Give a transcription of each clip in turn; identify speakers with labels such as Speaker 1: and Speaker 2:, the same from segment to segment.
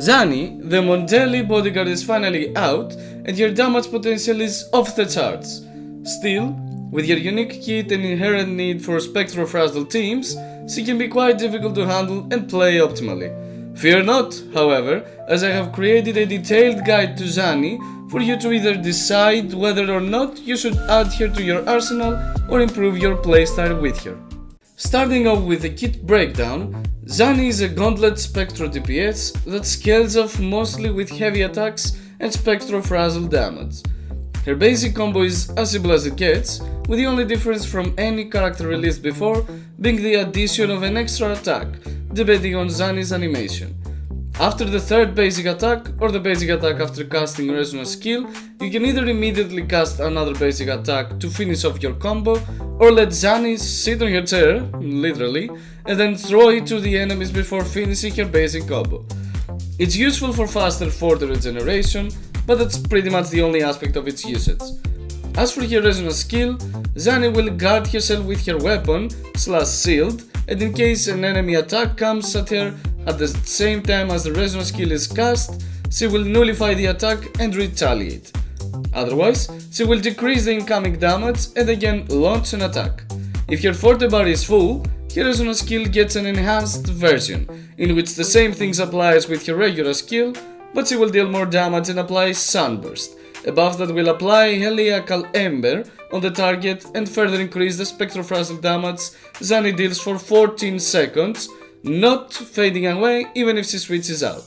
Speaker 1: Zani, the Montelli bodyguard, is finally out and your damage potential is off the charts. Still, with your unique kit and inherent need for Spectro fragile teams, she can be quite difficult to handle and play optimally. Fear not, however, as I have created a detailed guide to Zani for you to either decide whether or not you should add her to your arsenal or improve your playstyle with her. Starting off with the kit breakdown, Zani is a gauntlet Spectro DPS that scales off mostly with heavy attacks and Spectro fragile damage. Her basic combo is as simple as it gets, with the only difference from any character released before being the addition of an extra attack, depending on Zani's animation. After the third basic attack, or the basic attack after casting Resonance skill, you can either immediately cast another basic attack to finish off your combo, or let Zani sit on her chair, literally, and then throw it to the enemies before finishing her basic combo. It's useful for faster fort regeneration, but that's pretty much the only aspect of its usage. As for her Resonance skill, Zani will guard herself with her weapon / shield, and in case an enemy attack comes at her at the same time as the Resonance skill is cast, she will nullify the attack and retaliate. Otherwise, she will decrease the incoming damage and again launch an attack. If her forte bar is full, her Resonance skill gets an enhanced version, in which the same things applies with her regular skill, but she will deal more damage and apply Sunburst, a buff that will apply Heliacal Ember on the target and further increase the Spectro fragile damage Zani deals for 14 seconds, not fading away even if she switches out.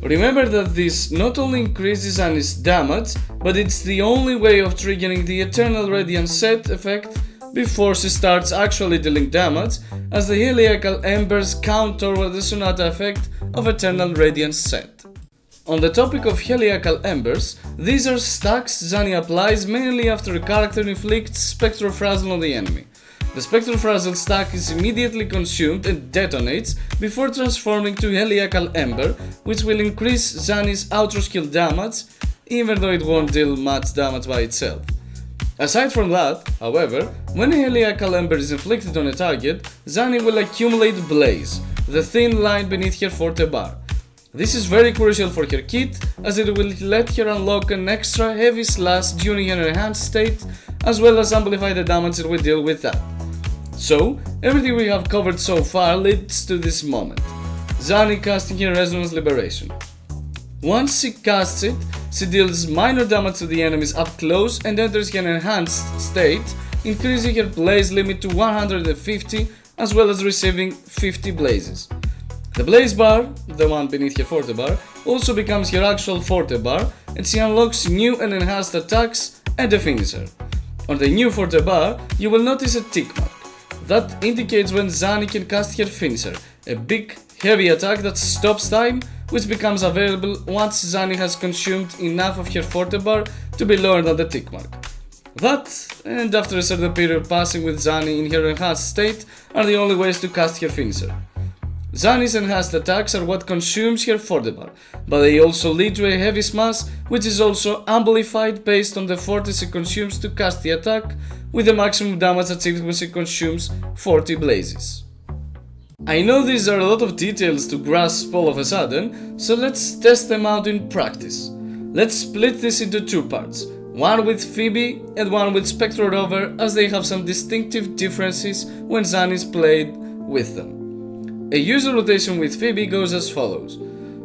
Speaker 1: Remember that this not only increases Zani's damage, but it's the only way of triggering the Eternal Radiance set effect before she starts actually dealing damage, as the Heliacal Embers counter the Sonata effect of Eternal Radiance set. On the topic of Heliacal Embers, these are stacks Zani applies mainly after a character inflicts Spectro fragile on the enemy. The Spectro fragile stack is immediately consumed and detonates before transforming to Heliacal Ember, which will increase Zani's outro skill damage, even though it won't deal much damage by itself. Aside from that, however, when a Heliacal Ember is inflicted on a target, Zani will accumulate Blaze, the thin line beneath her forte bar. This is very crucial for her kit, as it will let her unlock an extra heavy slash during her enhanced state, as well as amplify the damage it will deal with that. So, everything we have covered so far leads to this moment: Zani casting her Resonance Liberation. Once she casts it, she deals minor damage to the enemies up close and enters her enhanced state, increasing her blaze limit to 150, as well as receiving 50 blazes. The blaze bar, the one beneath her forte bar, also becomes her actual forte bar, and she unlocks new and enhanced attacks and a finisher. On the new forte bar, you will notice a tick mark. That indicates when Zani can cast her finisher, a big, heavy attack that stops time, which becomes available once Zani has consumed enough of her forte bar to be lower than the tick mark. That, and after a certain period passing with Zani in her enhanced state, are the only ways to cast her finisher. Zani's enhanced attacks are what consumes her forte bar, but they also lead to a heavy smash, which is also amplified based on the forte she consumes to cast the attack, with the maximum damage achieved when she consumes 40 blazes. I know these are a lot of details to grasp all of a sudden, so let's test them out in practice. Let's split this into two parts, one with Phoebe and one with Spectro Rover, as they have some distinctive differences when Zani is played with them. A user rotation with Phoebe goes as follows.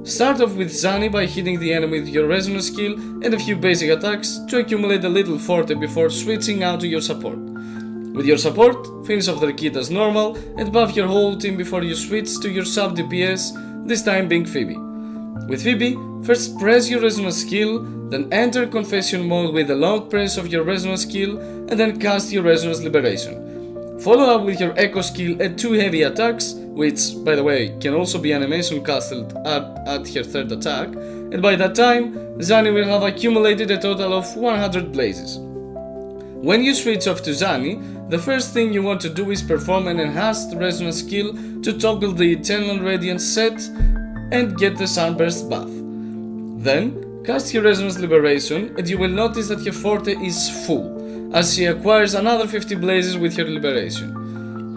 Speaker 1: Start off with Zani by hitting the enemy with your Resonance skill and a few basic attacks to accumulate a little forte before switching out to your support. With your support, finish off their kit as normal and buff your whole team before you switch to your sub DPS, this time being Phoebe. With Phoebe, first press your Resonance skill, then enter Confession mode with a long press of your Resonance skill and then cast your Resonance Liberation. Follow up with your Echo skill and 2 heavy attacks, which, by the way, can also be animation casted at her third attack, and by that time, Zani will have accumulated a total of 100 blazes. When you switch off to Zani, the first thing you want to do is perform an enhanced Resonance skill to toggle the Eternal Radiance set and get the Sunburst buff. Then, cast your Resonance Liberation and you will notice that her forte is full, as she acquires another 50 blazes with her Liberation.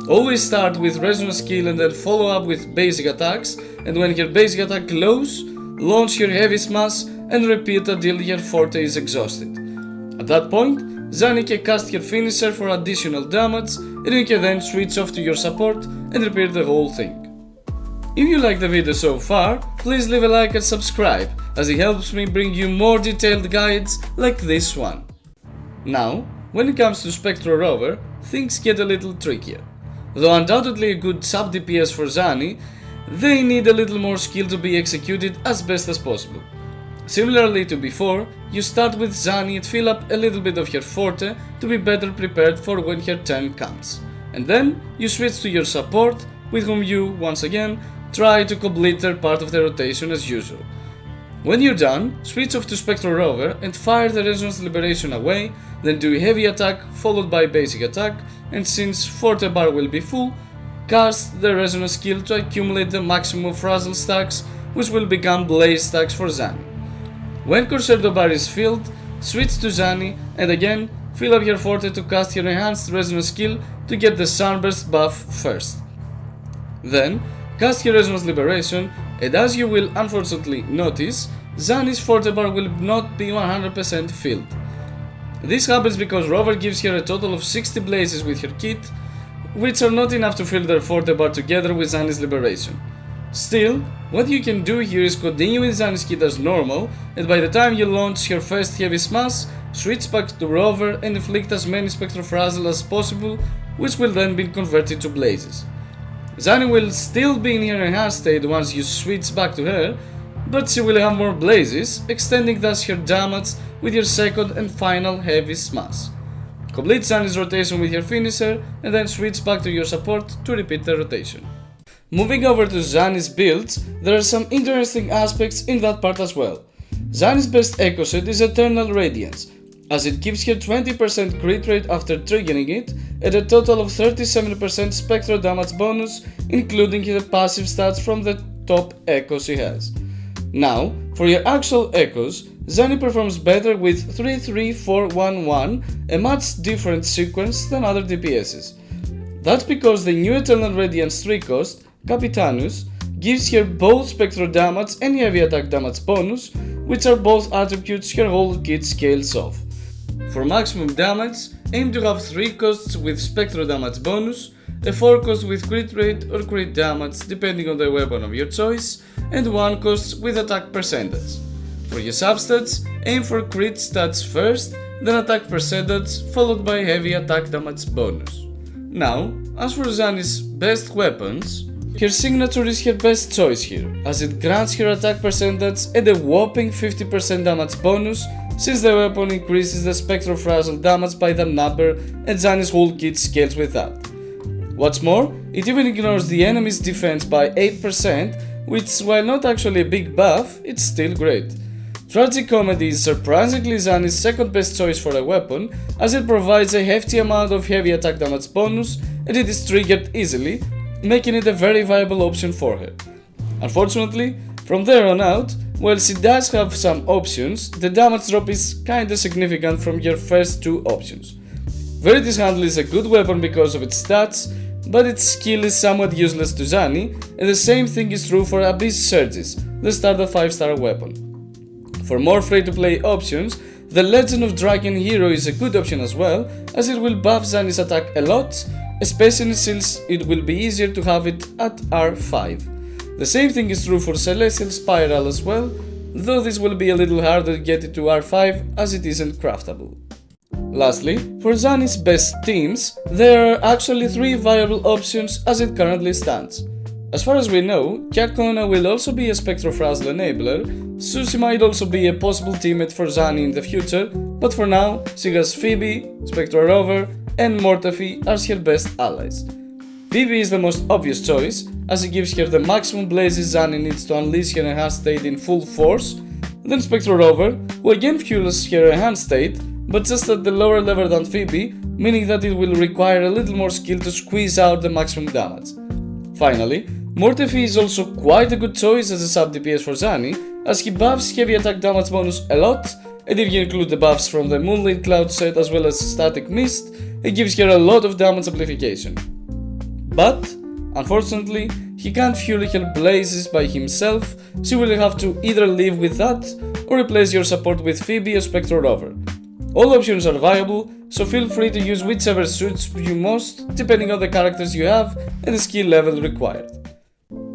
Speaker 1: Always start with Resonance skill and then follow up with basic attacks, and when her basic attack glows, launch your heavy smash and repeat until your forte is exhausted. At that point, Zani can cast your finisher for additional damage, and you can then switch off to your support and repeat the whole thing. If you like the video so far, please leave a like and subscribe, as it helps me bring you more detailed guides like this one. Now, when it comes to Spectro Rover, things get a little trickier. Though undoubtedly a good sub DPS for Zani, they need a little more skill to be executed as best as possible. Similarly to before, you start with Zani and fill up a little bit of your forte to be better prepared for when her turn comes. And then you switch to your support, with whom you, once again, try to complete their part of the rotation as usual. When you're done, switch off to Spectro Rover and fire the Resonance Liberation away, then do heavy attack followed by basic attack, and since forte bar will be full, cast the Resonance skill to accumulate the maximum Frazzle stacks, which will become Blaze stacks for Zani. When Concerto bar is filled, switch to Zani and again fill up your forte to cast your enhanced Resonance skill to get the Sunburst buff first. Then, cast your Resonance Liberation, and as you will unfortunately notice, Zani's forte bar will not be 100% filled. This happens because Rover gives her a total of 60 blazes with her kit, which are not enough to fill their forte bar together with Zani's Liberation. Still, what you can do here is continue with Zani's kit as normal, and by the time you launch your first heavy smash, switch back to Rover and inflict as many Spectro Frazzle as possible, which will then be converted to blazes. Zani will still be in her enhanced state once you switch back to her, but she will have more blazes, extending thus her damage with your second and final heavy smash. Complete Zani's rotation with your finisher and then switch back to your support to repeat the rotation. Moving over to Zani's builds, there are some interesting aspects in that part as well. Zani's best echo set is Eternal Radiance, as it gives her 20% crit rate after triggering it and a total of 37% spectral damage bonus, including the passive stats from the top echoes she has. Now, for your actual echoes, Zani performs better with 3-3-4-1-1, a much different sequence than other DPSs. That's because the new Eternal Radiance 3 cost, Capitanus, gives her both spectral damage and heavy attack damage bonus, which are both attributes her whole kit scales off. For maximum damage, aim to have 3 costs with spectral damage bonus, a 4 cost with crit rate or crit damage depending on the weapon of your choice, and 1 cost with attack percentage. For your substats, aim for crit stats first, then attack percentage, followed by heavy attack damage bonus. Now, as for Zani's best weapons, her signature is her best choice here, as it grants her attack percentage and a whopping 50% damage bonus, since the weapon increases the Spectro Frazzle damage by the number and Zani's whole kit scales with that. What's more, it even ignores the enemy's defense by 8%, which, while not actually a big buff, it's still great. Tragic Comedy is surprisingly Zani's second best choice for a weapon, as it provides a hefty amount of heavy attack damage bonus and it is triggered easily, making it a very viable option for her. Unfortunately, from there on out, while she does have some options, the damage drop is kinda significant from your first two options. Verity's Handle is a good weapon because of its stats, but its skill is somewhat useless to Zani, and the same thing is true for Abyss Surges, the standard 5-star weapon. For more free-to-play options, the Legend of Dragon Hero is a good option as well, as it will buff Zani's attack a lot, especially since it will be easier to have it at R5. The same thing is true for Celestial Spiral as well, though this will be a little harder to get it to R5 as it isn't craftable. Lastly, for Zani's best teams, there are actually 3 viable options as it currently stands. As far as we know, Kyakona will also be a Spectro Frazzle enabler, so she might also be a possible teammate for Zani in the future, but for now, she has Phoebe, Spectro Rover, and Mortefi as her best allies. Phoebe is the most obvious choice, as it gives her the maximum blazes Zani needs to unleash her enhanced state in full force, then Spectro Rover, who again fuels her enhanced state, but just at the lower level than Phoebe, meaning that it will require a little more skill to squeeze out the maximum damage. Finally, Mortefi is also quite a good choice as a sub DPS for Zani, as he buffs heavy attack damage bonus a lot, and if you include the buffs from the Moonlit Cloud set as well as Static Mist, it gives her a lot of damage amplification. But, Unfortunately, he can't fuel hell blazes by himself, so you will have to either live with that or replace your support with Phoebe or Spectro Rover. All options are viable, so feel free to use whichever suits you most depending on the characters you have and the skill level required.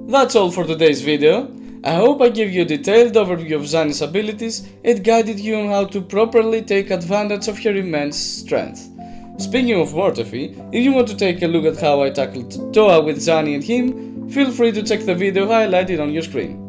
Speaker 1: That's all for today's video. I hope I gave you a detailed overview of Zani's abilities and guided you on how to properly take advantage of her immense strength. Speaking of Wartefy, if you want to take a look at how I tackled Toa with Zani and him, feel free to check the video highlighted on your screen.